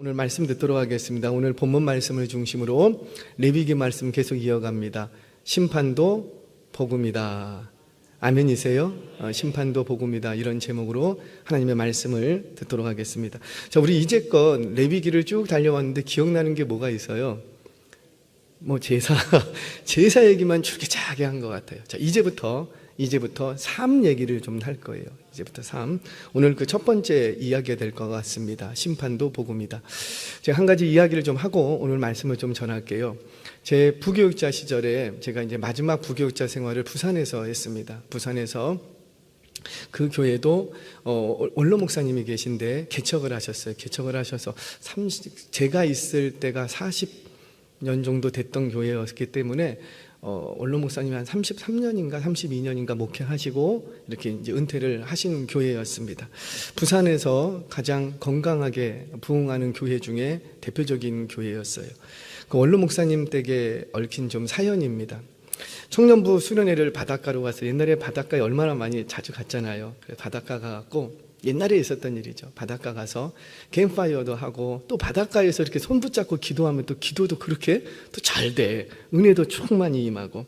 오늘 말씀 듣도록 하겠습니다. 오늘 본문 말씀을 중심으로 레위기 말씀 계속 이어갑니다. 심판도 복음이다. 아멘이세요? 심판도 복음이다. 이런 제목으로 하나님의 말씀을 듣도록 하겠습니다. 자, 우리 이제껏 레위기를 쭉 달려왔는데 기억나는 게 뭐가 있어요? 제사 얘기만 줄기차게 한 것 같아요. 자, 이제부터 삶 얘기를 좀 할 거예요. 이제부터 삶. 오늘 그 첫 번째 이야기가 될 것 같습니다. 심판도 복음이다. 제가 한 가지 이야기를 좀 하고 오늘 말씀을 좀 전할게요. 제 부교육자 시절에 제가 이제 마지막 부교육자 생활을 부산에서 했습니다. 부산에서 그 교회도 원로 목사님이 계신데 개척을 하셨어요. 개척을 하셔서 제가 있을 때가 40년 정도 됐던 교회였기 때문에 원로 목사님이 한 33년인가 32년인가 목회하시고 이렇게 이제 은퇴를 하신 교회였습니다. 부산에서 가장 건강하게 부흥하는 교회 중에 대표적인 교회였어요. 그 원로 목사님 댁에 얽힌 좀 사연입니다. 청년부 수련회를 바닷가로 가서 옛날에 바닷가에 얼마나 많이 자주 갔잖아요. 바닷가 가갖고 옛날에 있었던 일이죠. 바닷가 가서 캠파이어도 하고 또 바닷가에서 이렇게 손 붙잡고 기도하면 또 기도도 그렇게 또 잘 돼. 은혜도 충만히 임하고.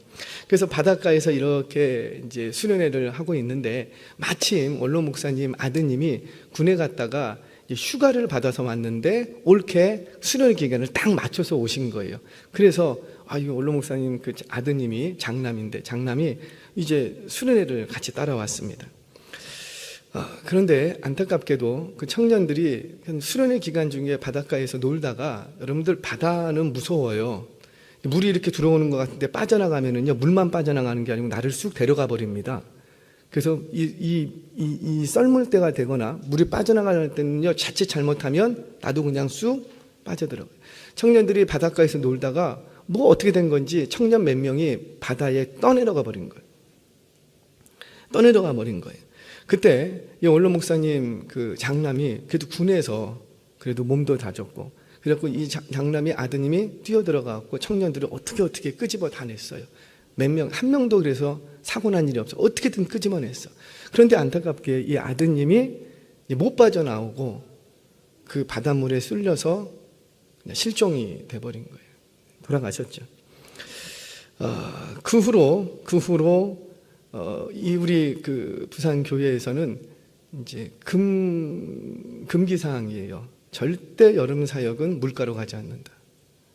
그래서 바닷가에서 이렇게 이제 수련회를 하고 있는데 마침 원로 목사님 아드님이 군에 갔다가 휴가를 받아서 왔는데 올케 수련 기간을 딱 맞춰서 오신 거예요. 그래서 이 원로 목사님 그 아드님이 장남이 이제 수련회를 같이 따라왔습니다. 그런데 안타깝게도 그 청년들이 수련회 기간 중에 바닷가에서 놀다가, 여러분들 바다는 무서워요. 물이 이렇게 들어오는 것 같은데 빠져나가면은요, 물만 빠져나가는 게 아니고 나를 쑥 데려가 버립니다. 그래서 이 썰물대가 되거나 물이 빠져나갈 때는요, 자칫 잘못하면 나도 그냥 쑥 빠져들어가요. 청년들이 바닷가에서 놀다가 어떻게 된 건지 청년 몇 명이 바다에 떠내려가 버린 거예요. 그때 이 원로 목사님 그 장남이 그래도 군에서 그래도 몸도 다졌고, 그래갖고 이 장남이 아드님이 뛰어들어가고 청년들을 어떻게 끄집어 다 냈어요. 한 명도 그래서 사고 난 일이 없어. 어떻게든 끄집어냈어. 그런데 안타깝게 이 아드님이 못 빠져나오고 그 바닷물에 쓸려서 그냥 실종이 돼버린 거예요. 돌아가셨죠. 그 후로 우리 그 부산 교회에서는 이제 금기 사항이에요. 절대 여름 사역은 물가로 가지 않는다.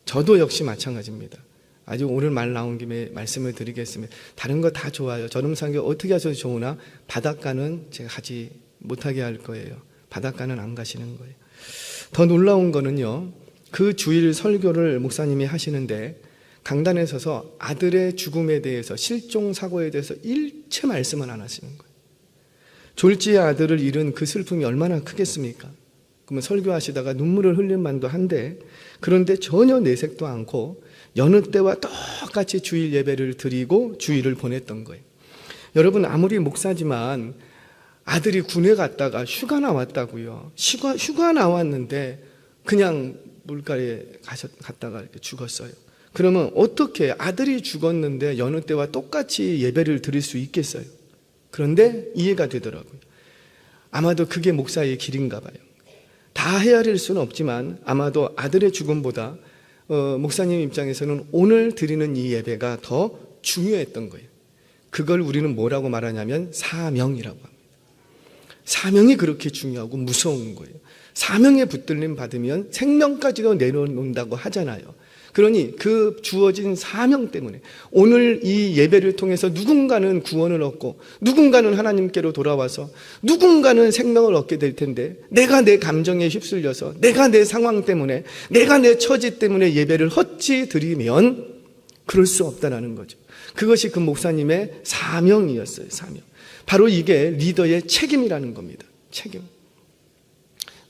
저도 역시 마찬가지입니다. 아주 오늘 말 나온 김에 말씀을 드리겠습니다. 다른 거 다 좋아요. 여름 사역 어떻게 하셔도 좋으나 바닷가는 제가 가지 못하게 할 거예요. 바닷가는 안 가시는 거예요. 더 놀라운 거는요, 그 주일 설교를 목사님이 하시는데 강단에 서서 아들의 죽음에 대해서, 실종 사고에 대해서 일체 말씀을 안 하시는 거예요. 졸지의 아들을 잃은 그 슬픔이 얼마나 크겠습니까? 그러면 설교하시다가 눈물을 흘릴 만도 한데, 그런데 전혀 내색도 않고 여느 때와 똑같이 주일 예배를 드리고 주일을 보냈던 거예요. 여러분, 아무리 목사지만 아들이 군에 갔다가 휴가 나왔다고요. 휴가 나왔는데 그냥 물가에 갔다가 이렇게 죽었어요. 그러면 어떻게 아들이 죽었는데 여느 때와 똑같이 예배를 드릴 수 있겠어요? 그런데 이해가 되더라고요. 아마도 그게 목사의 길인가 봐요. 다 헤아릴 수는 없지만 아마도 아들의 죽음보다 목사님 입장에서는 오늘 드리는 이 예배가 더 중요했던 거예요. 그걸 우리는 뭐라고 말하냐면 사명이라고 합니다. 사명이 그렇게 중요하고 무서운 거예요. 사명에 붙들림 받으면 생명까지도 내려놓는다고 하잖아요. 그러니 그 주어진 사명 때문에 오늘 이 예배를 통해서 누군가는 구원을 얻고 누군가는 하나님께로 돌아와서 누군가는 생명을 얻게 될 텐데, 내가 내 감정에 휩쓸려서 내가 내 상황 때문에 내가 내 처지 때문에 예배를 헛지 드리면 그럴 수 없다라는 거죠. 그것이 그 목사님의 사명이었어요. 사명. 바로 이게 리더의 책임이라는 겁니다. 책임.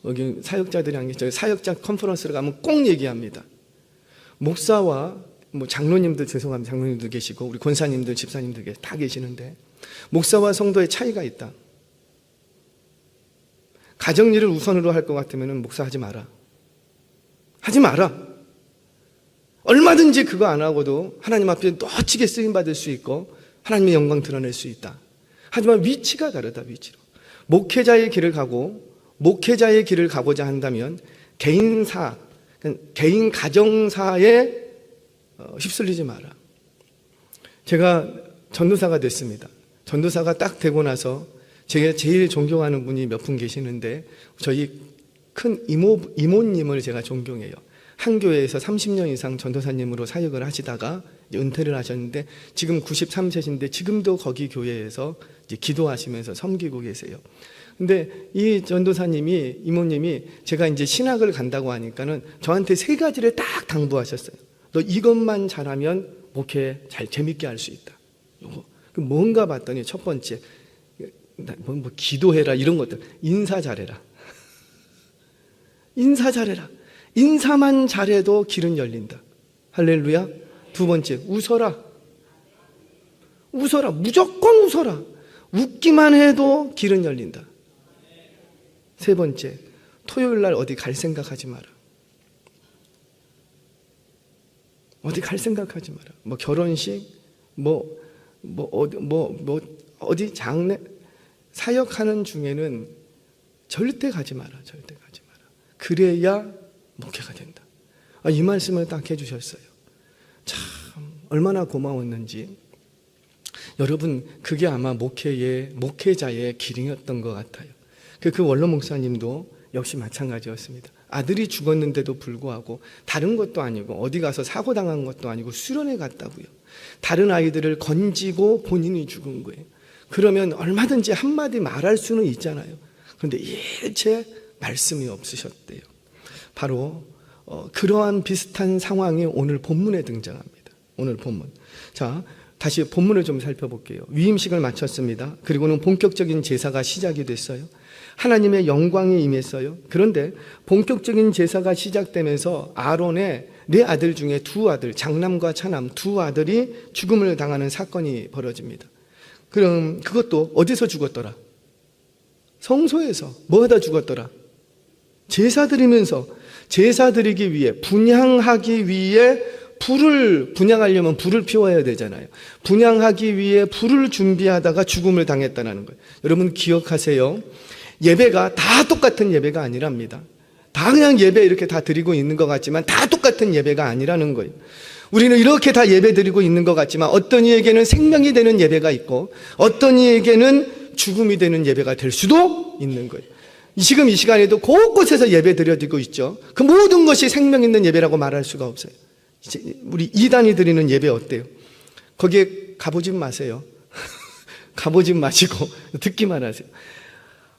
여기 사역자들이 한 게, 사역자 컨퍼런스를 가면 꼭 얘기합니다. 목사와 장로님들, 죄송합니다. 장로님들 계시고 우리 권사님들, 집사님들 다 계시는데 목사와 성도의 차이가 있다. 가정일을 우선으로 할 것 같으면 목사하지 마라. 하지 마라. 얼마든지 그거 안 하고도 하나님 앞에 멋지게 쓰임받을 수 있고 하나님의 영광 드러낼 수 있다. 하지만 위치가 다르다. 위치로 목회자의 길을 가고자 한다면 개인사, 개인 가정사에 휩쓸리지 마라. 제가 전도사가 됐습니다. 전도사가 딱 되고 나서 제가 제일 존경하는 분이 몇 분 계시는데 저희 큰 이모님을 제가 존경해요. 한 교회에서 30년 이상 전도사님으로 사역을 하시다가 은퇴를 하셨는데 지금 93세신데 지금도 거기 교회에서 이제 기도하시면서 섬기고 계세요. 근데 이 전도사님이, 이모님이 제가 이제 신학을 간다고 하니까는 저한테 세 가지를 딱 당부하셨어요. 너 이것만 잘하면 목회 잘 재밌게 할 수 있다. 요거 뭔가 봤더니 첫 번째 뭐 기도해라 이런 것들. 인사 잘해라. 인사 잘해라. 인사만 잘해도 길은 열린다. 할렐루야. 두 번째, 웃어라. 웃어라. 무조건 웃어라. 웃기만 해도 길은 열린다. 세 번째, 토요일 날 어디 갈 생각하지 마라. 어디 갈 생각하지 마라. 뭐 결혼식, 어디 장례, 사역하는 중에는 절대 가지 마라. 절대 가지 마라. 그래야 목회가 된다. 이 말씀을 딱 해주셨어요. 참 얼마나 고마웠는지. 여러분, 그게 아마 목회자의 길이었던 것 같아요. 그 원로 목사님도 역시 마찬가지였습니다. 아들이 죽었는데도 불구하고 다른 것도 아니고 어디 가서 사고 당한 것도 아니고 수련회 갔다고요. 다른 아이들을 건지고 본인이 죽은 거예요. 그러면 얼마든지 한마디 말할 수는 있잖아요. 그런데 일체 말씀이 없으셨대요. 바로 그러한 비슷한 상황이 오늘 본문에 등장합니다. 오늘 본문. 자, 다시 본문을 좀 살펴볼게요. 위임식을 마쳤습니다. 그리고는 본격적인 제사가 시작이 됐어요. 하나님의 영광이 임했어요. 그런데 본격적인 제사가 시작되면서 아론의 네 아들 중에 두 아들, 장남과 차남 두 아들이 죽음을 당하는 사건이 벌어집니다. 그럼 그것도 어디서 죽었더라? 성소에서. 뭐 하다 죽었더라? 제사 드리면서, 제사 드리기 위해, 분향하기 위해 분향하려면 불을 피워야 되잖아요. 분향하기 위해 불을 준비하다가 죽음을 당했다는 거예요. 여러분 기억하세요. 예배가 다 똑같은 예배가 아니랍니다. 다 그냥 예배 이렇게 다 드리고 있는 것 같지만 다 똑같은 예배가 아니라는 거예요. 우리는 이렇게 다 예배 드리고 있는 것 같지만 어떤 이에게는 생명이 되는 예배가 있고 어떤 이에게는 죽음이 되는 예배가 될 수도 있는 거예요. 지금 이 시간에도 곳곳에서 예배 드려지고 있죠. 그 모든 것이 생명 있는 예배라고 말할 수가 없어요. 우리 이단이 드리는 예배 어때요? 거기에 가보지 마세요. 가보지 마시고 듣기만 하세요.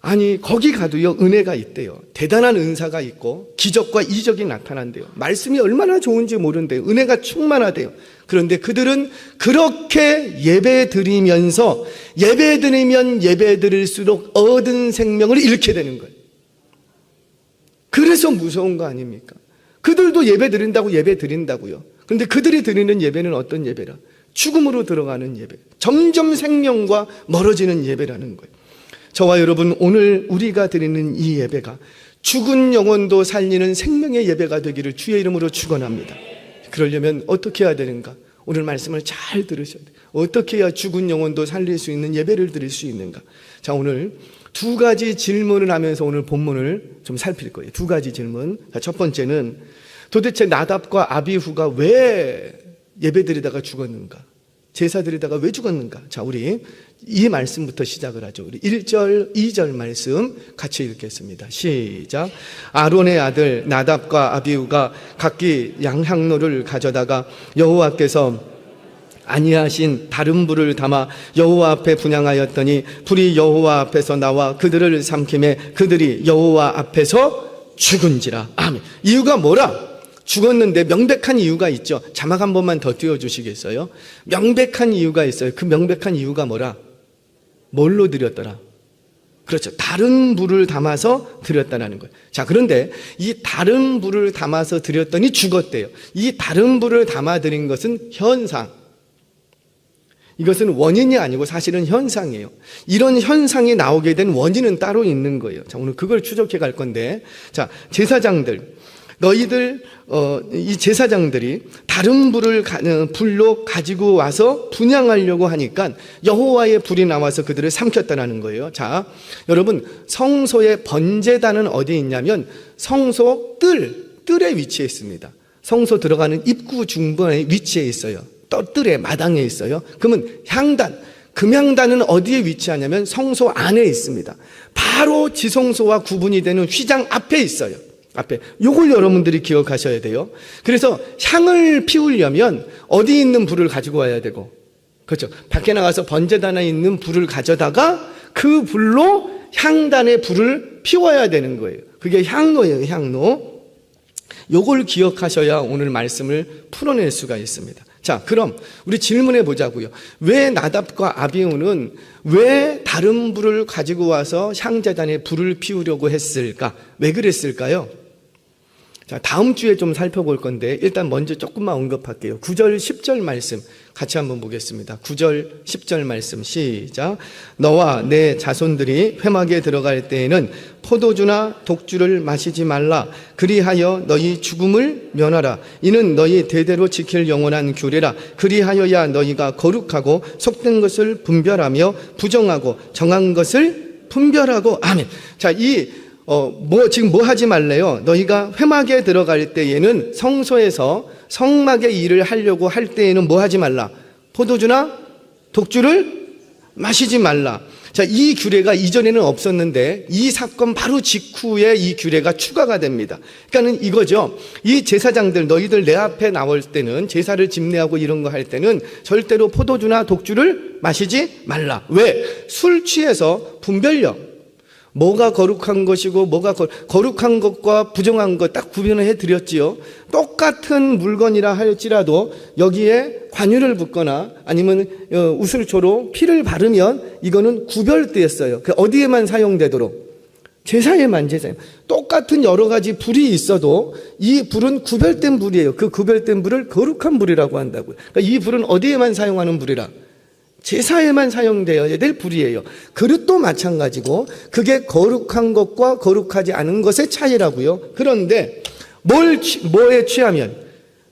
아니 거기 가도요 은혜가 있대요. 대단한 은사가 있고 기적과 이적이 나타난대요. 말씀이 얼마나 좋은지 모른대요. 은혜가 충만하대요. 그런데 그들은 그렇게 예배 드리면서 예배 드리면 예배 드릴수록 얻은 생명을 잃게 되는 거예요. 그래서 무서운 거 아닙니까? 그들도 예배 드린다고 예배 드린다고요. 그런데 그들이 드리는 예배는 어떤 예배라? 죽음으로 들어가는 예배. 점점 생명과 멀어지는 예배라는 거예요. 저와 여러분, 오늘 우리가 드리는 이 예배가 죽은 영혼도 살리는 생명의 예배가 되기를 주의 이름으로 축원합니다. 그러려면 어떻게 해야 되는가? 오늘 말씀을 잘 들으셔야 돼요. 어떻게 해야 죽은 영혼도 살릴 수 있는 예배를 드릴 수 있는가? 자, 오늘 두 가지 질문을 하면서 오늘 본문을 좀 살필 거예요. 두 가지 질문. 자, 첫 번째는 도대체 나답과 아비후가 왜 예배 드리다가 죽었는가? 제사 드리다가 왜 죽었는가? 자, 우리 이 말씀부터 시작을 하죠. 우리 1절, 2절 말씀 같이 읽겠습니다. 시작. 아론의 아들 나답과 아비후가 각기 양향로를 가져다가 여호와께서 아니하신 다른 불을 담아 여호와 앞에 분향하였더니 불이 여호와 앞에서 나와 그들을 삼킴에 그들이 여호와 앞에서 죽은지라. 아멘. 이유가 뭐라? 죽었는데 명백한 이유가 있죠. 자막 한 번만 더 띄워주시겠어요? 명백한 이유가 있어요. 그 명백한 이유가 뭐라? 뭘로 드렸더라? 그렇죠. 다른 불을 담아서 드렸다는 거예요. 자, 그런데 이 다른 불을 담아서 드렸더니 죽었대요. 이 다른 불을 담아 드린 것은 현상. 이것은 원인이 아니고 사실은 현상이에요. 이런 현상이 나오게 된 원인은 따로 있는 거예요. 자, 오늘 그걸 추적해 갈 건데, 자, 제사장들. 너희들 이 제사장들이 다른 불로 가지고 와서 분향하려고 하니까 여호와의 불이 나와서 그들을 삼켰다라는 거예요. 자, 여러분, 성소의 번제단은 어디에 있냐면 성소 뜰에 위치해 있습니다. 성소 들어가는 입구 중간에 위치해 있어요. 뜰에 마당에 있어요. 그러면 금향단은 어디에 위치하냐면 성소 안에 있습니다. 바로 지성소와 구분이 되는 휘장 앞에 있어요. 앞에. 요걸 여러분들이 기억하셔야 돼요. 그래서 향을 피우려면 어디 있는 불을 가지고 와야 되고, 그렇죠. 밖에 나가서 번제단에 있는 불을 가져다가 그 불로 향단의 불을 피워야 되는 거예요. 그게 향로예요, 향로. 요걸 기억하셔야 오늘 말씀을 풀어낼 수가 있습니다. 자, 그럼 우리 질문해 보자고요. 왜 나답과 아비후는 왜 다른 불을 가지고 와서 향제단에 불을 피우려고 했을까? 왜 그랬을까요? 자, 다음 주에 좀 살펴볼 건데 일단 먼저 조금만 언급할게요. 9절 10절 말씀 같이 한번 보겠습니다. 9절 10절 말씀 시작. 너와 내 자손들이 회막에 들어갈 때에는 포도주나 독주를 마시지 말라. 그리하여 너희 죽음을 면하라. 이는 너희 대대로 지킬 영원한 규례라. 그리하여야 너희가 거룩하고 속된 것을 분별하며 부정하고 정한 것을 분별하고. 아멘. 자, 지금 뭐 하지 말래요? 너희가 회막에 들어갈 때에는 성소에서 성막의 일을 하려고 할 때에는 뭐 하지 말라? 포도주나 독주를 마시지 말라. 자, 이 규례가 이전에는 없었는데 이 사건 바로 직후에 이 규례가 추가가 됩니다. 그러니까는 이거죠. 이 제사장들, 너희들 내 앞에 나올 때는, 제사를 집례하고 이런 거 할 때는 절대로 포도주나 독주를 마시지 말라. 왜? 술 취해서 분별력, 뭐가 거룩한 것이고 뭐가 거룩한 것과 부정한 것 딱 구별을 해드렸지요. 똑같은 물건이라 할지라도 여기에 관유를 붓거나 아니면 우슬초로 피를 바르면 이거는 구별되었어요. 어디에만 사용되도록? 제사에만. 똑같은 여러 가지 불이 있어도 이 불은 구별된 불이에요. 그 구별된 불을 거룩한 불이라고 한다고요. 그러니까 이 불은 어디에만 사용하는 불이라? 제사에만 사용되어야 될 불이에요. 그릇도 마찬가지고 그게 거룩한 것과 거룩하지 않은 것의 차이라고요. 그런데 뭐에 취하면,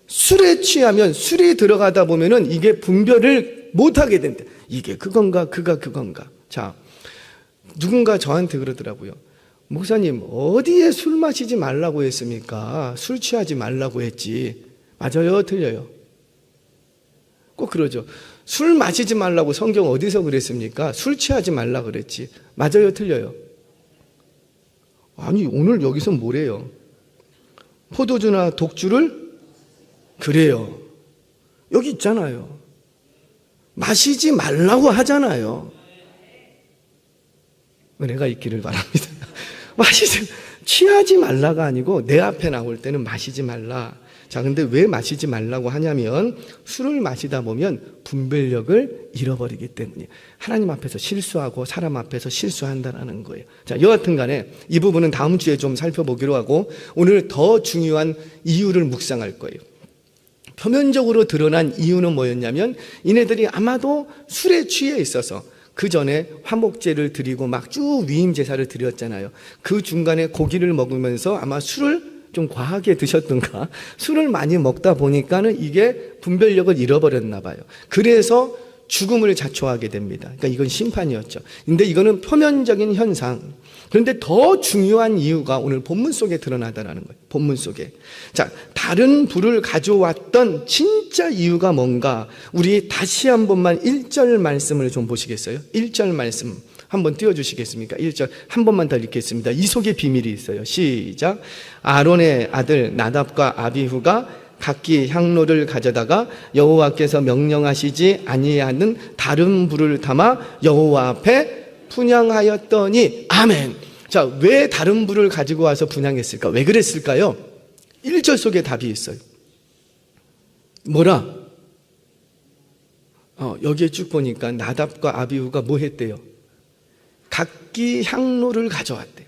술에 취하면, 술이 들어가다 보면은 이게 분별을 못하게 된다. 이게 그건가 그가 그건가. 자, 누군가 저한테 그러더라고요. 목사님, 어디에 술 마시지 말라고 했습니까? 술 취하지 말라고 했지. 맞아요, 틀려요? 꼭 그러죠. 술 마시지 말라고 성경 어디서 그랬습니까? 술 취하지 말라 그랬지. 맞아요, 틀려요? 아니, 오늘 여기서 뭐래요? 포도주나 독주를? 그래요. 여기 있잖아요. 마시지 말라고 하잖아요. 은혜가 있기를 바랍니다. 취하지 말라가 아니고 내 앞에 나올 때는 마시지 말라. 자, 근데 왜 마시지 말라고 하냐면 술을 마시다 보면 분별력을 잃어버리기 때문이에요. 하나님 앞에서 실수하고 사람 앞에서 실수한다는 거예요. 자, 여하튼 간에 이 부분은 다음 주에 좀 살펴보기로 하고 오늘 더 중요한 이유를 묵상할 거예요. 표면적으로 드러난 이유는 뭐였냐면 이네들이 아마도 술에 취해 있어서 그 전에 화목제를 드리고 막 쭉 위임 제사를 드렸잖아요. 그 중간에 고기를 먹으면서 아마 술을 좀 과하게 드셨던가 술을 많이 먹다 보니까는 이게 분별력을 잃어버렸나 봐요. 그래서 죽음을 자초하게 됩니다. 그러니까 이건 심판이었죠. 근데 이거는 표면적인 현상. 그런데 더 중요한 이유가 오늘 본문 속에 드러나다라는 거예요. 본문 속에. 자, 다른 불을 가져왔던 진짜 이유가 뭔가 우리 다시 한 번만 1절 말씀을 좀 보시겠어요? 1절 말씀 한번 띄워주시겠습니까? 1절 한 번만 더 읽겠습니다. 이 속에 비밀이 있어요. 시작. 아론의 아들 나답과 아비후가 각기 향로를 가져다가 여호와께서 명령하시지 아니하는 다른 불을 담아 여호와 앞에 분향하였더니. 아멘. 자, 왜 다른 불을 가지고 와서 분향했을까? 왜 그랬을까요? 1절 속에 답이 있어요. 뭐라? 여기에 쭉 보니까 나답과 아비후가 뭐 했대요? 각기 향로를 가져왔대요.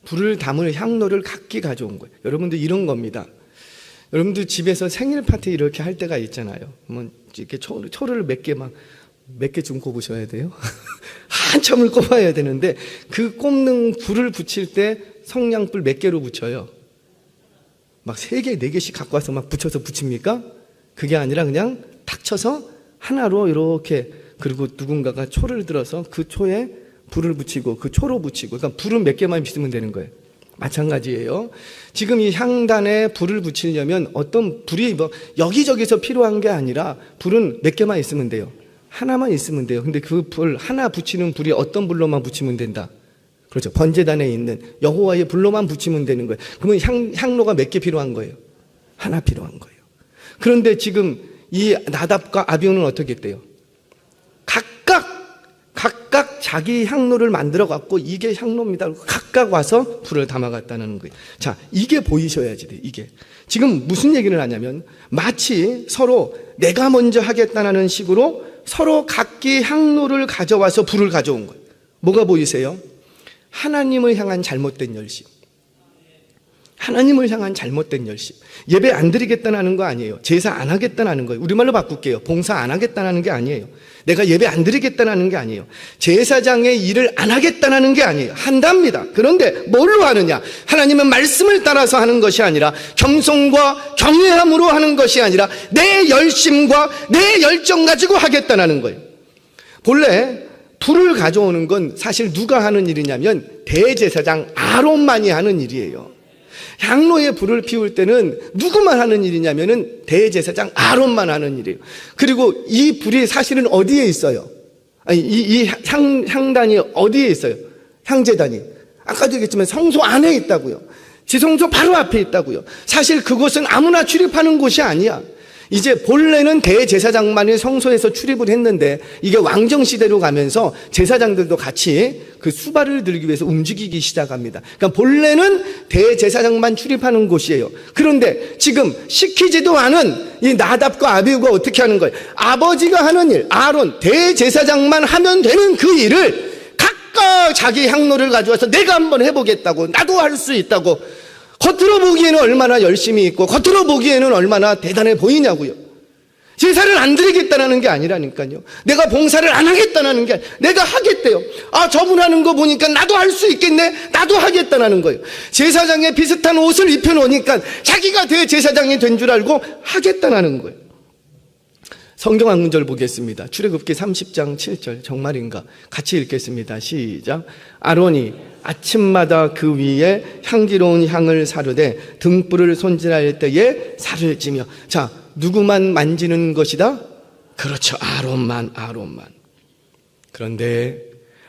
불을 담을 향로를 각기 가져온 거예요. 여러분들 이런 겁니다. 여러분들 집에서 생일 파티 이렇게 할 때가 있잖아요. 뭐 이렇게 초를 몇 개 좀 꼽으셔야 돼요. 한참을 꼽아야 되는데 그 꼽는 불을 붙일 때 성냥불 몇 개로 붙여요? 막 3개, 4개씩 갖고 와서 막 붙여서 붙입니까? 그게 아니라 그냥 탁 쳐서 하나로 이렇게, 그리고 누군가가 초를 들어서 그 초에 불을 붙이고 그 초로 붙이고, 그러니까 불은 몇 개만 비추면 되는 거예요. 마찬가지예요. 지금 이 향단에 불을 붙이려면 어떤 불이 뭐 여기저기서 필요한 게 아니라 불은 몇 개만 있으면 돼요. 하나만 있으면 돼요. 근데 그 불 하나 붙이는 불이 어떤 불로만 붙이면 된다. 그렇죠. 번제단에 있는 여호와의 불로만 붙이면 되는 거예요. 그러면 향로가 몇 개 필요한 거예요? 하나 필요한 거예요. 그런데 지금 이 나답과 아비후는 어떻게 했대요? 각각 자기 향로를 만들어 갖고 이게 향로입니다. 각각 와서 불을 담아갔다는 거예요. 자, 이게 보이셔야지 돼요. 이게 지금 무슨 얘기를 하냐면 마치 서로 내가 먼저 하겠다는 식으로 서로 각기 향로를 가져와서 불을 가져온 거예요. 뭐가 보이세요? 하나님을 향한 잘못된 열심. 하나님을 향한 잘못된 열심. 예배 안 드리겠다는 거 아니에요. 제사 안 하겠다는 거예요. 우리말로 바꿀게요. 봉사 안 하겠다는 게 아니에요. 내가 예배 안 드리겠다는 게 아니에요. 제사장의 일을 안 하겠다는 게 아니에요. 한답니다. 그런데 뭘로 하느냐? 하나님은 말씀을 따라서 하는 것이 아니라 겸손과 경외함으로 하는 것이 아니라 내 열심과 내 열정 가지고 하겠다는 거예요. 본래 불을 가져오는 건 사실 누가 하는 일이냐면 대제사장 아론만이 하는 일이에요. 향로에 불을 피울 때는 누구만 하는 일이냐면은 대제사장 아론만 하는 일이에요. 그리고 이 불이 사실은 어디에 있어요? 아니, 이 향단이 어디에 있어요? 향제단이. 아까도 얘기했지만 성소 안에 있다고요. 지성소 바로 앞에 있다고요. 사실 그곳은 아무나 출입하는 곳이 아니야. 이제 본래는 대제사장만이 성소에서 출입을 했는데 이게 왕정시대로 가면서 제사장들도 같이 그 수발을 들기 위해서 움직이기 시작합니다. 그러니까 본래는 대제사장만 출입하는 곳이에요. 그런데 지금 시키지도 않은 이 나답과 아비후가 어떻게 하는 거예요? 아버지가 하는 일, 아론 대제사장만 하면 되는 그 일을 각각 자기 향로를 가져와서 내가 한번 해보겠다고, 나도 할 수 있다고, 겉으로 보기에는 얼마나 열심히 있고 겉으로 보기에는 얼마나 대단해 보이냐고요. 제사를 안 드리겠다는 게 아니라니까요. 내가 봉사를 안 하겠다는 게 아니라 내가 하겠대요. 아, 저분 하는 거 보니까 나도 할 수 있겠네, 나도 하겠다는 거예요. 제사장에 비슷한 옷을 입혀놓으니까 자기가 대제사장이 된 줄 알고 하겠다는 거예요. 성경 한 문절 보겠습니다. 출애굽기 30장 7절. 정말인가? 같이 읽겠습니다. 시작. 아론이 아침마다 그 위에 향기로운 향을 사르되 등불을 손질할 때에 살을 찌며. 자, 누구만 만지는 것이다? 그렇죠. 아론만. 그런데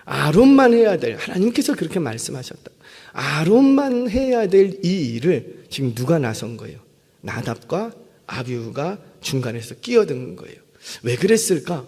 아론만 해야 될, 하나님께서 그렇게 말씀하셨다. 아론만 해야 될 이 일을 지금 누가 나선 거예요? 나답과 아비후가 중간에서 끼어든 거예요. 왜 그랬을까?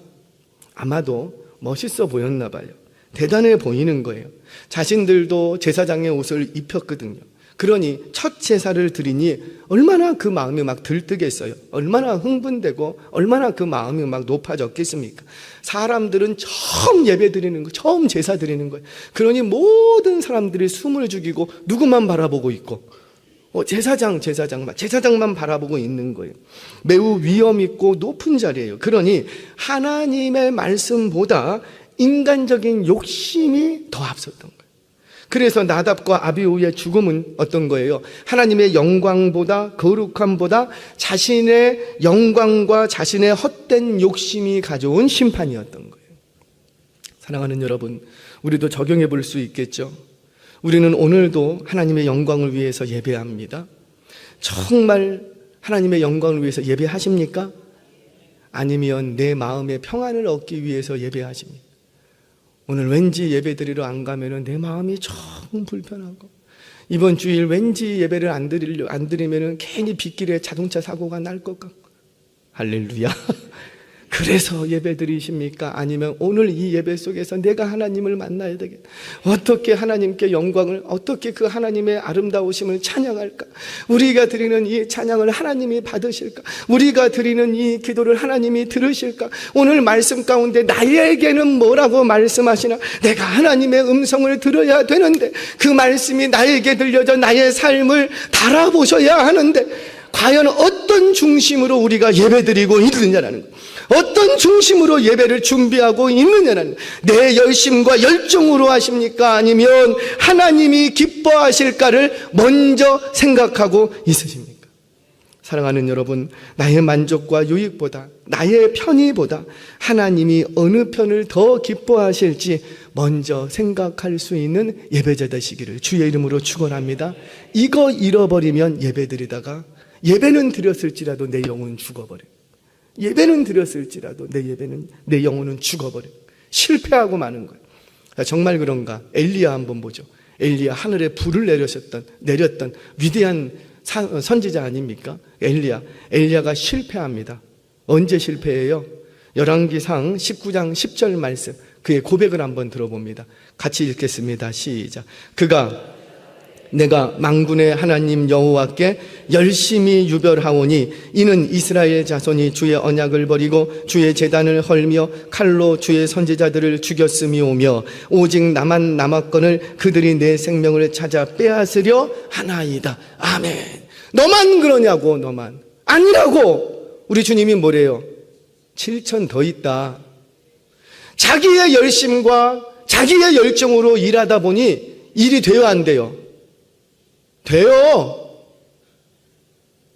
아마도 멋있어 보였나 봐요. 대단해 보이는 거예요. 자신들도 제사장의 옷을 입혔거든요. 그러니 첫 제사를 드리니 얼마나 그 마음이 막 들뜨겠어요. 얼마나 흥분되고 얼마나 그 마음이 막 높아졌겠습니까? 사람들은 처음 예배 드리는 거, 처음 제사 드리는 거예요. 그러니 모든 사람들이 숨을 죽이고 누구만 바라보고 있고, 제사장만 바라보고 있는 거예요. 매우 위험 있고 높은 자리예요. 그러니 하나님의 말씀보다 인간적인 욕심이 더 앞섰던 거예요. 그래서 나답과 아비후의 죽음은 어떤 거예요? 하나님의 영광보다, 거룩함보다 자신의 영광과 자신의 헛된 욕심이 가져온 심판이었던 거예요. 사랑하는 여러분, 우리도 적용해 볼 수 있겠죠? 우리는 오늘도 하나님의 영광을 위해서 예배합니다. 정말 하나님의 영광을 위해서 예배하십니까? 아니면 내 마음의 평안을 얻기 위해서 예배하십니까? 오늘 왠지 예배 드리러 안 가면은 내 마음이 좀 불편하고, 이번 주일 왠지 예배를 안 드리면은 괜히 빗길에 자동차 사고가 날 것 같고. 할렐루야. 그래서 예배 드리십니까? 아니면 오늘 이 예배 속에서 내가 하나님을 만나야 되겠다. 어떻게 하나님께 영광을, 어떻게 그 하나님의 아름다우심을 찬양할까? 우리가 드리는 이 찬양을 하나님이 받으실까? 우리가 드리는 이 기도를 하나님이 들으실까? 오늘 말씀 가운데 나에게는 뭐라고 말씀하시나? 내가 하나님의 음성을 들어야 되는데 그 말씀이 나에게 들려져 나의 삶을 달아보셔야 하는데, 과연 어떤 중심으로 우리가 예배드리고 있느냐라는 거예요. 어떤 중심으로 예배를 준비하고 있느냐는, 내 열심과 열정으로 하십니까? 아니면 하나님이 기뻐하실까를 먼저 생각하고 있으십니까? 사랑하는 여러분, 나의 만족과 유익보다, 나의 편의보다 하나님이 어느 편을 더 기뻐하실지 먼저 생각할 수 있는 예배자 되시기를 주의 이름으로 축원합니다. 이거 잃어버리면 예배드리다가 예배는 드렸을지라도 내 영혼은 죽어버려. 예배는 드렸을지라도 내 영혼은 죽어버려. 실패하고 마는 거예요. 정말 그런가? 엘리야 한번 보죠. 엘리야, 하늘에 불을 내렸던 위대한 선지자 아닙니까? 엘리야가 실패합니다. 언제 실패해요? 열왕기상 19장 10절 말씀, 그의 고백을 한번 들어봅니다. 같이 읽겠습니다. 시작. 그가 내가 만군의 하나님 여호와께 열심히 유별하오니 이는 이스라엘 자손이 주의 언약을 버리고 주의 제단을 헐며 칼로 주의 선지자들을 죽였음이오며 오직 나만 남았거늘 그들이 내 생명을 찾아 빼앗으려 하나이다. 아멘. 너만 그러냐고. 너만 아니라고. 우리 주님이 뭐래요? 7천 더 있다. 자기의 열심과 자기의 열정으로 일하다 보니 일이 돼요, 안 돼요? 돼요.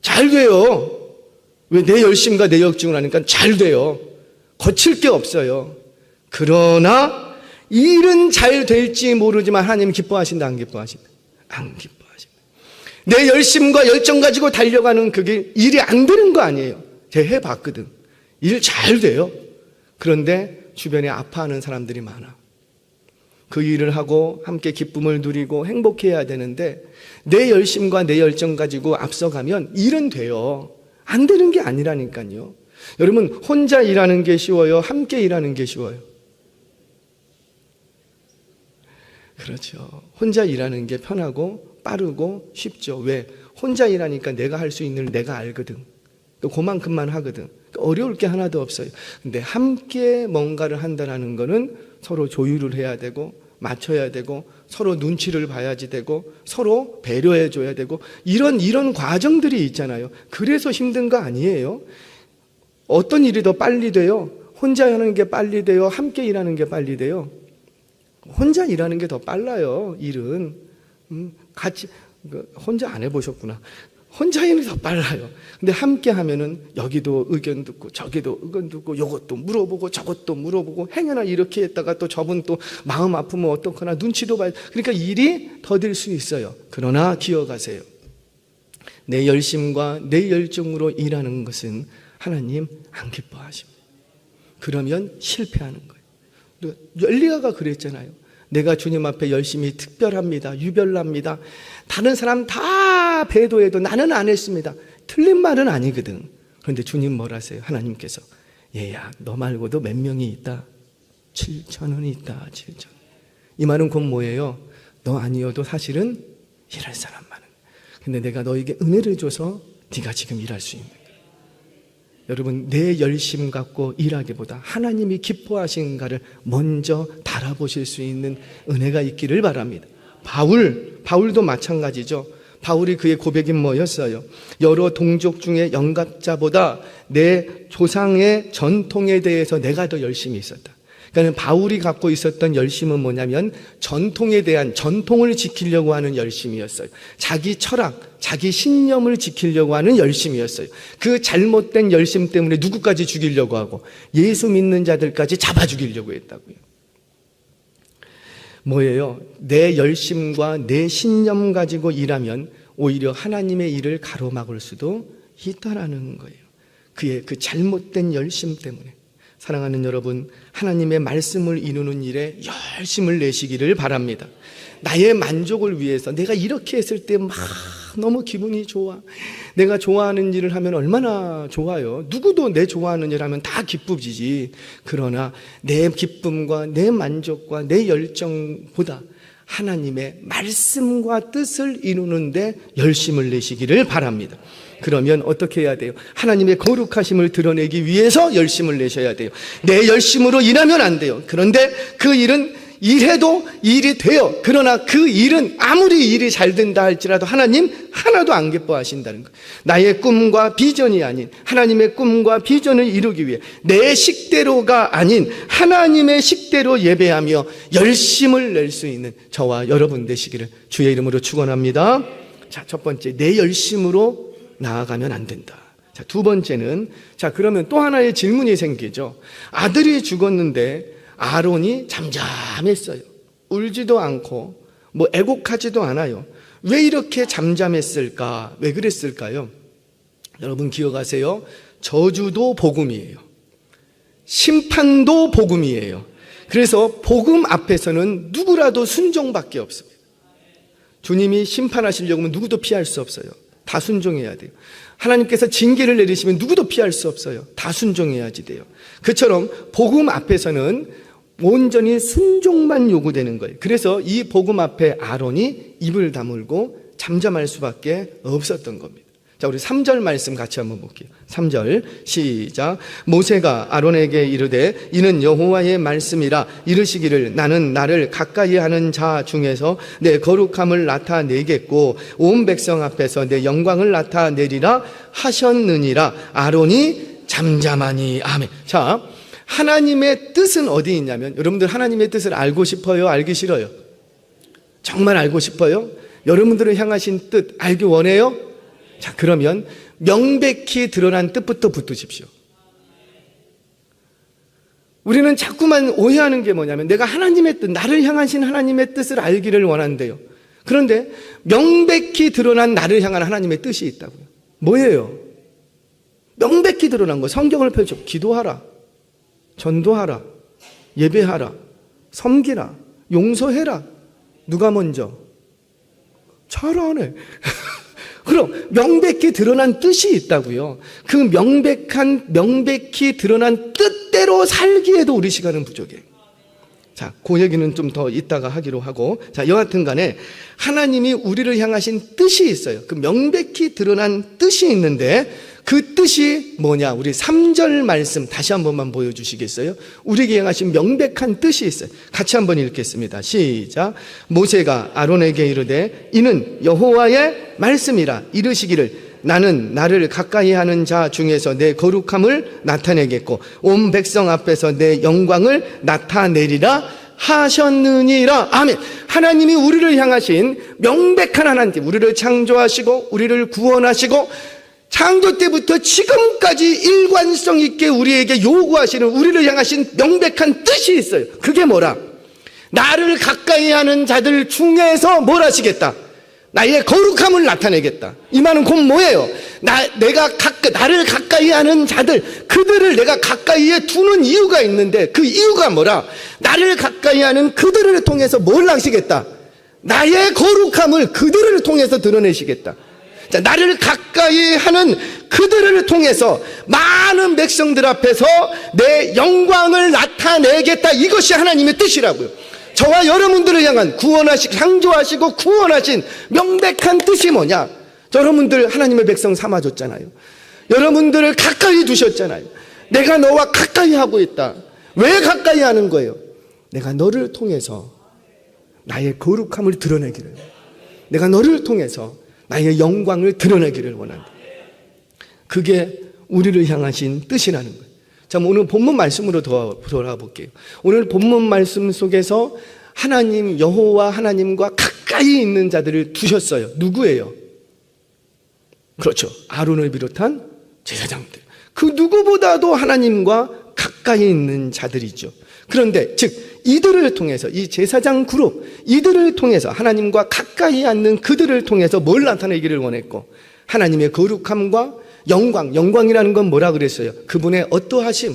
잘 돼요. 왜? 내 열심과 내 열정을 하니까 잘 돼요. 거칠 게 없어요. 그러나 일은 잘 될지 모르지만 하나님 기뻐하신다, 안 기뻐하신다? 안 기뻐하신다. 내 열심과 열정 가지고 달려가는 그게 일이 안 되는 거 아니에요. 제가 해봤거든. 일 잘 돼요. 그런데 주변에 아파하는 사람들이 많아. 그 일을 하고 함께 기쁨을 누리고 행복해야 되는데 내 열심과 내 열정 가지고 앞서가면 일은 돼요. 안 되는 게 아니라니까요. 여러분, 혼자 일하는 게 쉬워요? 함께 일하는 게 쉬워요? 그렇죠. 혼자 일하는 게 편하고 빠르고 쉽죠. 왜? 혼자 일하니까 내가 할 수 있는 일 내가 알거든. 그만큼만 하거든. 어려울 게 하나도 없어요. 근데 함께 뭔가를 한다는 거는 서로 조율을 해야 되고 맞춰야 되고 서로 눈치를 봐야지 되고 서로 배려해 줘야 되고 이런 과정들이 있잖아요. 그래서 힘든 거 아니에요. 어떤 일이 더 빨리 돼요? 혼자 하는 게 빨리 돼요? 함께 일하는 게 빨리 돼요? 혼자 일하는 게 더 빨라요. 일은 같이 혼자 안 해보셨구나. 혼자 일이 더 빨라요. 근데 함께 하면은 여기도 의견 듣고 저기도 의견 듣고 이것도 물어보고 저것도 물어보고 행여나 이렇게 했다가 또 저분 또 마음 아프면 어떡하나 눈치도 봐야. 그러니까 일이 더딜 수 있어요. 그러나 기억하세요. 내 열심과 내 열정으로 일하는 것은 하나님 안 기뻐하십니다. 그러면 실패하는 거예요. 엘리야가 그랬잖아요. 내가 주님 앞에 열심히 특별합니다. 유별납니다. 다른 사람 다 배도해도 나는 안 했습니다. 틀린 말은 아니거든. 그런데 주님 뭘 하세요? 하나님께서 얘야, 너 말고도 몇 명이 있다. 7천은 있다. 7천. 이 말은 곧 뭐예요? 너 아니어도 사실은 일할 사람 많은. 근데 내가 너에게 은혜를 줘서 네가 지금 일할 수 있는 거야. 여러분, 내 열심 갖고 일하기보다 하나님이 기뻐하신가를 먼저 달아보실 수 있는 은혜가 있기를 바랍니다. 바울도 마찬가지죠. 바울이 그의 고백이 뭐였어요? 여러 동족 중에 영갑자보다 내 조상의 전통에 대해서 내가 더 열심히 있었다. 그러니까 바울이 갖고 있었던 열심은 뭐냐면 전통에 대한 전통을 지키려고 하는 열심이었어요. 자기 철학, 자기 신념을 지키려고 하는 열심이었어요. 그 잘못된 열심 때문에 누구까지 죽이려고 하고 예수 믿는 자들까지 잡아 죽이려고 했다고요. 뭐예요? 내 열심과 내 신념 가지고 일하면 오히려 하나님의 일을 가로막을 수도 있다라는 거예요. 그의 그 잘못된 열심 때문에. 사랑하는 여러분, 하나님의 말씀을 이루는 일에 열심을 내시기를 바랍니다. 나의 만족을 위해서 내가 이렇게 했을 때 막 너무 기분이 좋아. 내가 좋아하는 일을 하면 얼마나 좋아요. 누구도 내 좋아하는 일을 하면 다 기쁘지. 그러나 내 기쁨과 내 만족과 내 열정보다 하나님의 말씀과 뜻을 이루는데 열심을 내시기를 바랍니다. 그러면 어떻게 해야 돼요? 하나님의 거룩하심을 드러내기 위해서 열심을 내셔야 돼요. 내 열심으로 일하면 안 돼요. 그런데 그 일은 일해도 일이 돼요. 그러나 그 일은 아무리 일이 잘 된다 할지라도 하나님 하나도 안 기뻐하신다는 거예요. 나의 꿈과 비전이 아닌 하나님의 꿈과 비전을 이루기 위해 내 식대로가 아닌 하나님의 식대로 예배하며 열심을 낼 수 있는 저와 여러분 되시기를 주의 이름으로 축원합니다. 자, 첫 번째, 내 열심으로 나아가면 안 된다. 자, 두 번째는, 자, 그러면 또 하나의 질문이 생기죠. 아들이 죽었는데 아론이 잠잠했어요. 울지도 않고 뭐 애곡하지도 않아요. 왜 이렇게 잠잠했을까? 왜 그랬을까요? 여러분 기억하세요. 저주도 복음이에요. 심판도 복음이에요. 그래서 복음 앞에서는 누구라도 순종밖에 없습니다. 주님이 심판하시려고 하면 누구도 피할 수 없어요. 다 순종해야 돼요. 하나님께서 징계를 내리시면 누구도 피할 수 없어요. 다 순종해야지 돼요. 그처럼 복음 앞에서는 온전히 순종만 요구되는 거예요. 그래서 이 복음 앞에 아론이 입을 다물고 잠잠할 수밖에 없었던 겁니다. 자, 우리 3절 말씀 같이 한번 볼게요. 3절 시작. 모세가 아론에게 이르되 이는 여호와의 말씀이라 이르시기를 나는 나를 가까이 하는 자 중에서 내 거룩함을 나타내겠고 온 백성 앞에서 내 영광을 나타내리라 하셨느니라. 아론이 잠잠하니. 아멘. 자, 하나님의 뜻은 어디 있냐면, 여러분들 하나님의 뜻을 알고 싶어요? 알기 싫어요? 정말 알고 싶어요? 여러분들을 향하신 뜻 알기 원해요? 자, 그러면 명백히 드러난 뜻부터 붙드십시오. 우리는 자꾸만 오해하는 게 뭐냐면, 내가 하나님의 뜻, 나를 향하신 하나님의 뜻을 알기를 원한대요. 그런데 명백히 드러난 나를 향한 하나님의 뜻이 있다고요. 뭐예요? 명백히 드러난 거. 성경을 펼쳐 기도하라, 전도하라, 예배하라, 섬기라, 용서해라. 누가 먼저? 잘하네. 그럼 명백히 드러난 뜻이 있다고요. 그 명백히 드러난 뜻대로 살기에도 우리 시간은 부족해요. 자, 그 얘기는 좀 더 이따가 하기로 하고, 자, 여하튼 간에 하나님이 우리를 향하신 뜻이 있어요. 그 명백히 드러난 뜻이 있는데 그 뜻이 뭐냐? 우리 3절 말씀 다시 한 번만 보여주시겠어요? 우리에게 향하신 명백한 뜻이 있어요. 같이 한번 읽겠습니다. 시작. 모세가 아론에게 이르되 이는 여호와의 말씀이라 이르시기를 나는 나를 가까이 하는 자 중에서 내 거룩함을 나타내겠고 온 백성 앞에서 내 영광을 나타내리라 하셨느니라. 아멘. 하나님이 우리를 향하신 명백한 하나님, 우리를 창조하시고 우리를 구원하시고 창조 때부터 지금까지 일관성 있게 우리에게 요구하시는, 우리를 향하신 명백한 뜻이 있어요. 그게 뭐라? 나를 가까이 하는 자들 중에서 뭘 하시겠다? 나의 거룩함을 나타내겠다. 이 말은 곧 뭐예요? 나를 가까이 하는 자들, 그들을 내가 가까이에 두는 이유가 있는데 그 이유가 뭐라? 나를 가까이 하는 그들을 통해서 뭘 하시겠다? 나의 거룩함을 그들을 통해서 드러내시겠다. 자, 나를 가까이 하는 그들을 통해서 많은 백성들 앞에서 내 영광을 나타내겠다. 이것이 하나님의 뜻이라고요. 저와 여러분들을 향한 창조하시고 구원하신 명백한 뜻이 뭐냐? 여러분들 하나님의 백성 삼아줬잖아요. 여러분들을 가까이 두셨잖아요. 내가 너와 가까이 하고 있다. 왜 가까이 하는 거예요? 내가 너를 통해서 나의 거룩함을 드러내기를, 내가 너를 통해서 나의 영광을 드러내기를 원한다. 그게 우리를 향하신 뜻이라는 거예요. 자, 오늘 본문 말씀으로 돌아볼게요. 오늘 본문 말씀 속에서 하나님, 여호와 하나님과 가까이 있는 자들을 두셨어요. 누구예요? 그렇죠. 아론을 비롯한 제사장들. 그 누구보다도 하나님과 가까이 있는 자들이죠. 그런데 즉 이들을 통해서, 이 제사장 그룹, 이들을 통해서 하나님과 가까이 앉는 그들을 통해서 뭘 나타내기를 원했고, 하나님의 거룩함과 영광이라는 건 뭐라 그랬어요? 그분의 어떠하심,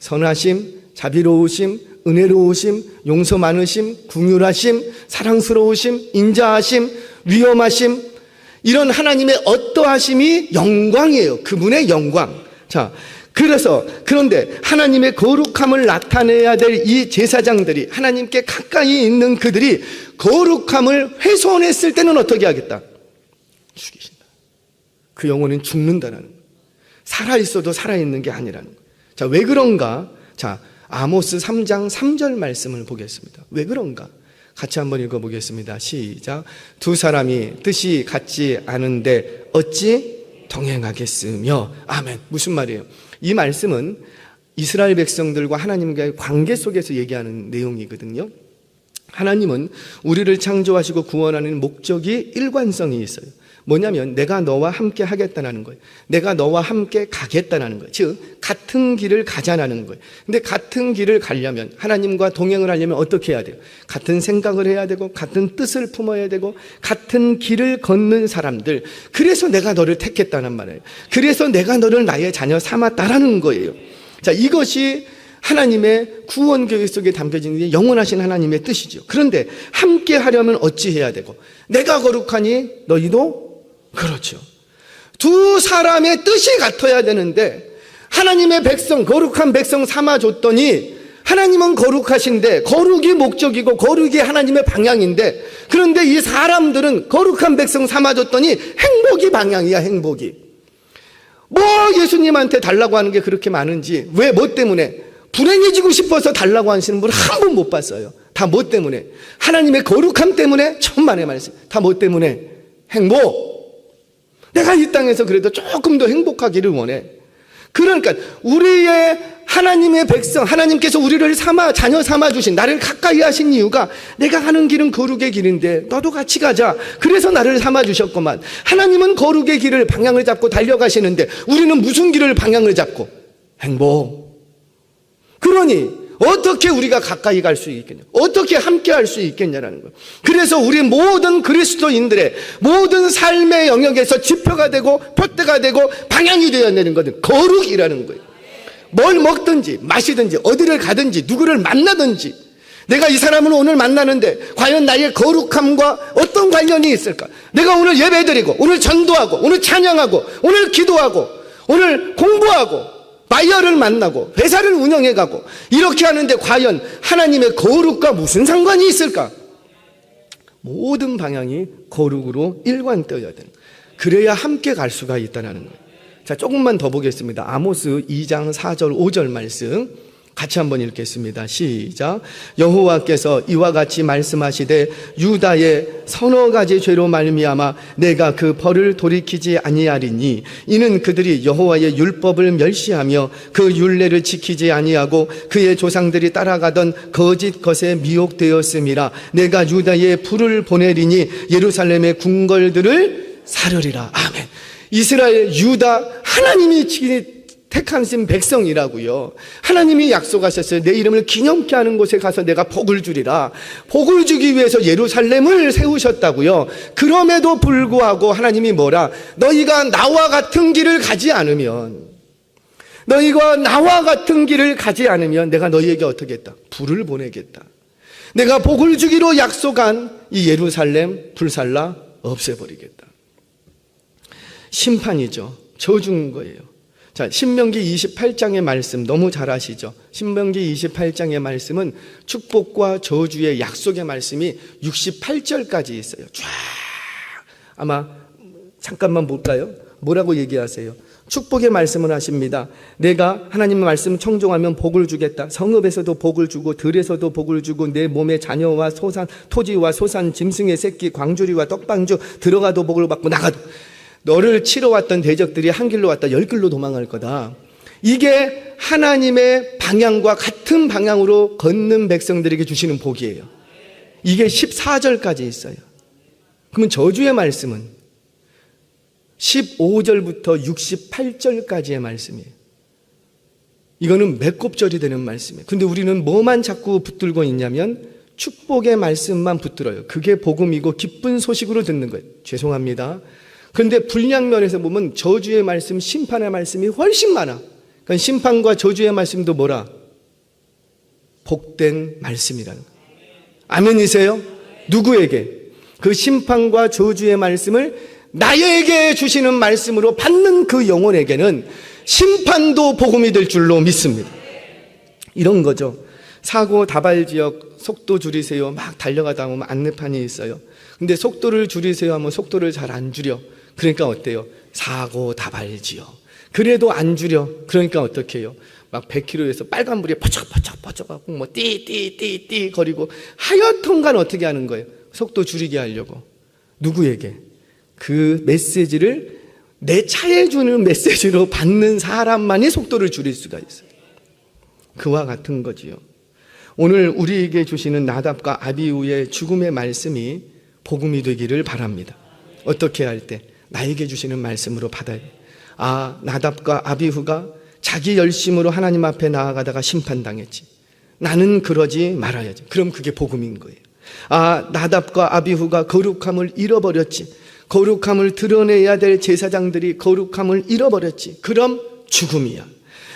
선하심, 자비로우심, 은혜로우심, 용서 많으심, 긍휼하심, 사랑스러우심, 인자하심, 위엄하심, 이런 하나님의 어떠하심이 영광이에요. 그분의 영광. 자, 그런데 하나님의 거룩함을 나타내야 될 이 제사장들이, 하나님께 가까이 있는 그들이 거룩함을 훼손했을 때는 어떻게 하겠다? 죽이신다. 그 영혼은 죽는다라는 거예요. 살아있어도 살아있는 게 아니라는 거예요. 자, 왜 그런가? 자, 아모스 3장 3절 말씀을 보겠습니다. 왜 그런가? 같이 한번 읽어보겠습니다. 시작. 두 사람이 뜻이 같지 않은데 어찌 동행하겠으며. 아멘. 무슨 말이에요? 이 말씀은 이스라엘 백성들과 하나님과의 관계 속에서 얘기하는 내용이거든요. 하나님은 우리를 창조하시고 구원하는 목적이 일관성이 있어요. 뭐냐면 내가 너와 함께 하겠다는 거예요. 내가 너와 함께 가겠다는 거예요. 즉 같은 길을 가자라는 거예요. 근데 같은 길을 가려면, 하나님과 동행을 하려면 어떻게 해야 돼요? 같은 생각을 해야 되고 같은 뜻을 품어야 되고 같은 길을 걷는 사람들, 그래서 내가 너를 택했다는 말이에요. 그래서 내가 너를 나의 자녀 삼았다라는 거예요. 자, 이것이 하나님의 구원 계획 속에 담겨진 게 영원하신 하나님의 뜻이죠. 그런데 함께 하려면 어찌해야 되고, 내가 거룩하니 너희도 그렇죠. 두 사람의 뜻이 같아야 되는데 하나님의 백성, 거룩한 백성 삼아줬더니 하나님은 거룩하신데 거룩이 목적이고 거룩이 하나님의 방향인데, 그런데 이 사람들은 거룩한 백성 삼아줬더니 행복이 방향이야. 행복이 뭐 예수님한테 달라고 하는 게 그렇게 많은지, 왜 뭐 때문에 불행해지고 싶어서 달라고 하시는 분을 한 번 못 봤어요. 다 뭐 때문에? 하나님의 거룩함 때문에. 천만의 말씀. 다 뭐 때문에? 행복. 내가 이 땅에서 그래도 조금 더 행복하기를 원해. 그러니까 우리의 하나님의 백성, 하나님께서 우리를 자녀 삼아 주신, 나를 가까이 하신 이유가 내가 가는 길은 거룩의 길인데 너도 같이 가자. 그래서 나를 삼아 주셨구만. 하나님은 거룩의 길을 방향을 잡고 달려가시는데 우리는 무슨 길을 방향을 잡고? 행복. 그러니 어떻게 우리가 가까이 갈 수 있겠냐? 어떻게 함께 할 수 있겠냐라는 거예요. 그래서 우리 모든 그리스도인들의 모든 삶의 영역에서 지표가 되고 표대가 되고 방향이 되어야 되는 것은 거룩이라는 거예요. 뭘 먹든지 마시든지 어디를 가든지 누구를 만나든지, 내가 이 사람을 오늘 만나는데 과연 나의 거룩함과 어떤 관련이 있을까? 내가 오늘 예배드리고 오늘 전도하고 오늘 찬양하고 오늘 기도하고 오늘 공부하고 바이어를 만나고 회사를 운영해가고 이렇게 하는데 과연 하나님의 거룩과 무슨 상관이 있을까? 모든 방향이 거룩으로 일관되어야 되는, 그래야 함께 갈 수가 있다는 거예요. 자, 조금만 더 보겠습니다. 아모스 2장 4절 5절 말씀 같이 한번 읽겠습니다. 시작. 여호와께서 이와 같이 말씀하시되 유다의 서너 가지 죄로 말미암아 내가 그 벌을 돌이키지 아니하리니 이는 그들이 여호와의 율법을 멸시하며 그 율례를 지키지 아니하고 그의 조상들이 따라가던 거짓 것에 미혹되었음이라. 내가 유다에 불을 보내리니 예루살렘의 궁궐들을 사르리라. 아멘. 이스라엘, 유다, 하나님이 택하신 백성이라고요. 하나님이 약속하셨어요. 내 이름을 기념케 하는 곳에 가서 내가 복을 주리라. 복을 주기 위해서 예루살렘을 세우셨다고요. 그럼에도 불구하고 하나님이 뭐라? 너희가 나와 같은 길을 가지 않으면, 너희가 나와 같은 길을 가지 않으면 내가 너희에게 어떻게 했다? 불을 보내겠다. 내가 복을 주기로 약속한 이 예루살렘 불살라 없애버리겠다. 심판이죠. 저주인 거예요. 자, 신명기 28장의 말씀 너무 잘 아시죠? 신명기 28장의 말씀은 축복과 저주의 약속의 말씀이 68절까지 있어요. 쫙. 아마 잠깐만 볼까요? 뭐라고 얘기하세요? 축복의 말씀을 하십니다. 내가 하나님의 말씀 청종하면 복을 주겠다. 성읍에서도 복을 주고 들에서도 복을 주고 내 몸의 자녀와 소산, 토지와 소산, 짐승의 새끼, 광주리와 떡방주 들어가도 복을 받고 나가도, 너를 치러 왔던 대적들이 한 길로 왔다 10길로 도망갈 거다. 이게 하나님의 방향과 같은 방향으로 걷는 백성들에게 주시는 복이에요. 이게 14절까지 있어요. 그러면 저주의 말씀은 15절부터 68절까지의 말씀이에요. 이거는 매곱절이 되는 말씀이에요. 근데 우리는 뭐만 자꾸 붙들고 있냐면 축복의 말씀만 붙들어요. 그게 복음이고 기쁜 소식으로 듣는 거예요. 죄송합니다. 그런데 불량면에서 보면 저주의 말씀, 심판의 말씀이 훨씬 많아. 그러니까 심판과 저주의 말씀도 뭐라? 복된 말씀이라는 거예요. 아멘이세요? 누구에게? 그 심판과 저주의 말씀을 나에게 주시는 말씀으로 받는 그 영혼에게는 심판도 복음이 될 줄로 믿습니다. 이런 거죠. 사고 다발 지역 속도 줄이세요. 막 달려가다 보면 안내판이 있어요. 근데 속도를 줄이세요 하면 속도를 잘 안 줄여. 그러니까 어때요? 사고 다발 지역. 그래도 안 줄여. 그러니까 어떻게 해요? 막 100km에서 빨간불이 퍼쩍퍼쩍퍼쩍하고 뭐 띠띠띠띠 거리고 하여튼간 어떻게 하는 거예요? 속도 줄이게 하려고. 누구에게? 그 메시지를 내 차에 주는 메시지로 받는 사람만이 속도를 줄일 수가 있어요. 그와 같은 거지요. 오늘 우리에게 주시는 나답과 아비후의 죽음의 말씀이 복음이 되기를 바랍니다. 어떻게 할 때? 나에게 주시는 말씀으로 받아야 돼. 나답과 아비후가 자기 열심으로 하나님 앞에 나아가다가 심판당했지. 나는 그러지 말아야지. 그럼 그게 복음인 거예요. 나답과 아비후가 거룩함을 잃어버렸지. 거룩함을 드러내야 될 제사장들이 거룩함을 잃어버렸지. 그럼 죽음이야.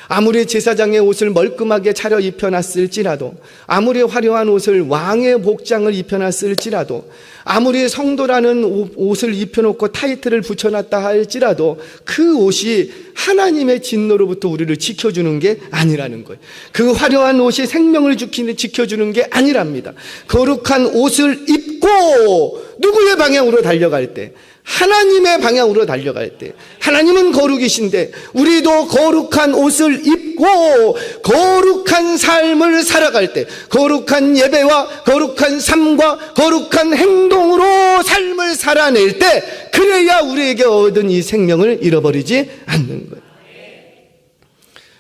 아무리 제사장의 옷을 멀끔하게 차려 입혀놨을지라도, 아무리 화려한 옷을 왕의 복장을 입혀놨을지라도, 아무리 성도라는 옷을 입혀놓고 타이틀을 붙여놨다 할지라도 그 옷이 하나님의 진노로부터 우리를 지켜주는 게 아니라는 거예요. 그 화려한 옷이 생명을 지켜주는 게 아니랍니다. 거룩한 옷을 입고 누구의 방향으로 달려갈 때, 하나님의 방향으로 달려갈 때, 하나님은 거룩이신데 우리도 거룩한 옷을 입고 거룩한 삶을 살아갈 때, 거룩한 예배와 거룩한 삶과 거룩한 행동으로 삶을 살아낼 때, 그래야 우리에게 얻은 이 생명을 잃어버리지 않는 거예요.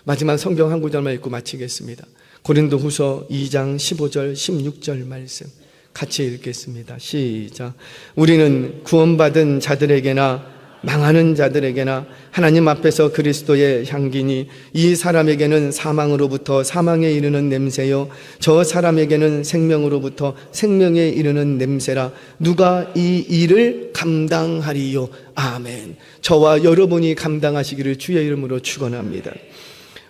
마지막 성경 한 구절만 읽고 마치겠습니다. 고린도후서 2장 15절 16절 말씀 같이 읽겠습니다. 시작. 우리는 구원받은 자들에게나 망하는 자들에게나 하나님 앞에서 그리스도의 향기니, 이 사람에게는 사망으로부터 사망에 이르는 냄새요, 저 사람에게는 생명으로부터 생명에 이르는 냄새라. 누가 이 일을 감당하리요? 아멘. 저와 여러분이 감당하시기를 주의 이름으로 축원합니다.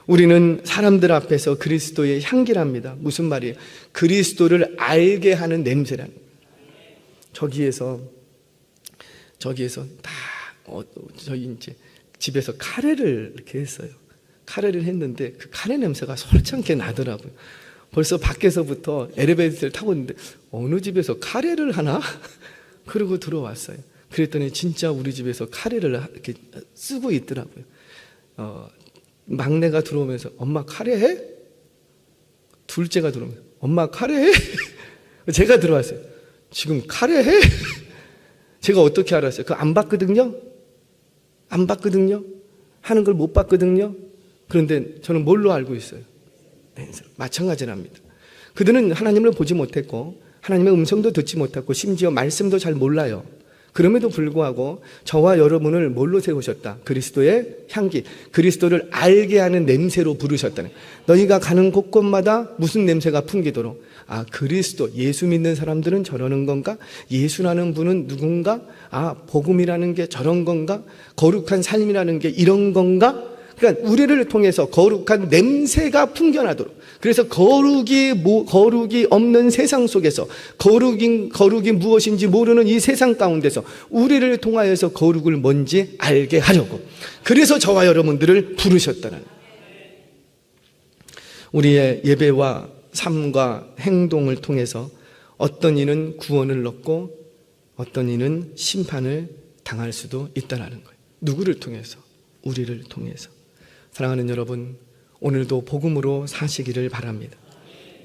우리는 사람들 앞에서 그리스도의 향기랍니다. 무슨 말이에요? 그리스도를 알게 하는 냄새라는 거예요. 저기에서 다 저희 이제 집에서 카레를 이렇게 했어요. 카레를 했는데 그 카레 냄새가 솔창게 나더라고요. 벌써 밖에서부터 엘리베이터를 타고 있는데 어느 집에서 카레를 하나? 그러고 들어왔어요. 그랬더니 진짜 우리 집에서 카레를 이렇게 쓰고 있더라고요. 막내가 들어오면서 엄마 카레해? 둘째가 들어오면서 엄마 카레해? 제가 들어왔어요. 지금 카레해? 제가 어떻게 알았어요? 그거 안 봤거든요? 안 봤거든요? 하는 걸 못 봤거든요? 그런데 저는 뭘로 알고 있어요? 마찬가지랍니다. 그들은 하나님을 보지 못했고 하나님의 음성도 듣지 못했고 심지어 말씀도 잘 몰라요. 그럼에도 불구하고 저와 여러분을 뭘로 세우셨다? 그리스도의 향기, 그리스도를 알게 하는 냄새로 부르셨다는. 너희가 가는 곳곳마다 무슨 냄새가 풍기도록, 그리스도, 예수 믿는 사람들은 저러는 건가? 예수라는 분은 누군가? 복음이라는 게 저런 건가? 거룩한 삶이라는 게 이런 건가? 그러니까 우리를 통해서 거룩한 냄새가 풍겨나도록. 그래서 거룩이 없는 세상 속에서 거룩이 무엇인지 모르는 이 세상 가운데서 우리를 통하여서 거룩을 뭔지 알게 하려고. 그래서 저와 여러분들을 부르셨다는. 우리의 예배와 삶과 행동을 통해서 어떤 이는 구원을 얻고 어떤 이는 심판을 당할 수도 있다는 거예요. 누구를 통해서? 우리를 통해서. 사랑하는 여러분, 오늘도 복음으로 사시기를 바랍니다.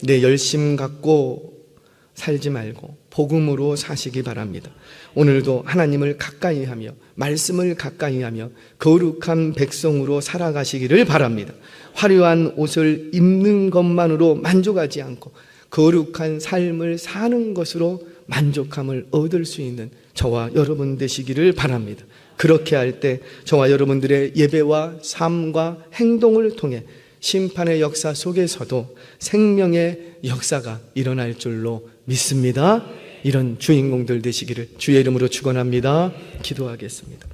내 열심 갖고 살지 말고 복음으로 사시기 바랍니다. 오늘도 하나님을 가까이 하며 말씀을 가까이 하며 거룩한 백성으로 살아가시기를 바랍니다. 화려한 옷을 입는 것만으로 만족하지 않고 거룩한 삶을 사는 것으로 만족함을 얻을 수 있는 저와 여러분 되시기를 바랍니다. 그렇게 할 때 저와 여러분들의 예배와 삶과 행동을 통해 심판의 역사 속에서도 생명의 역사가 일어날 줄로 믿습니다. 이런 주인공들 되시기를 주의 이름으로 축원합니다. 기도하겠습니다.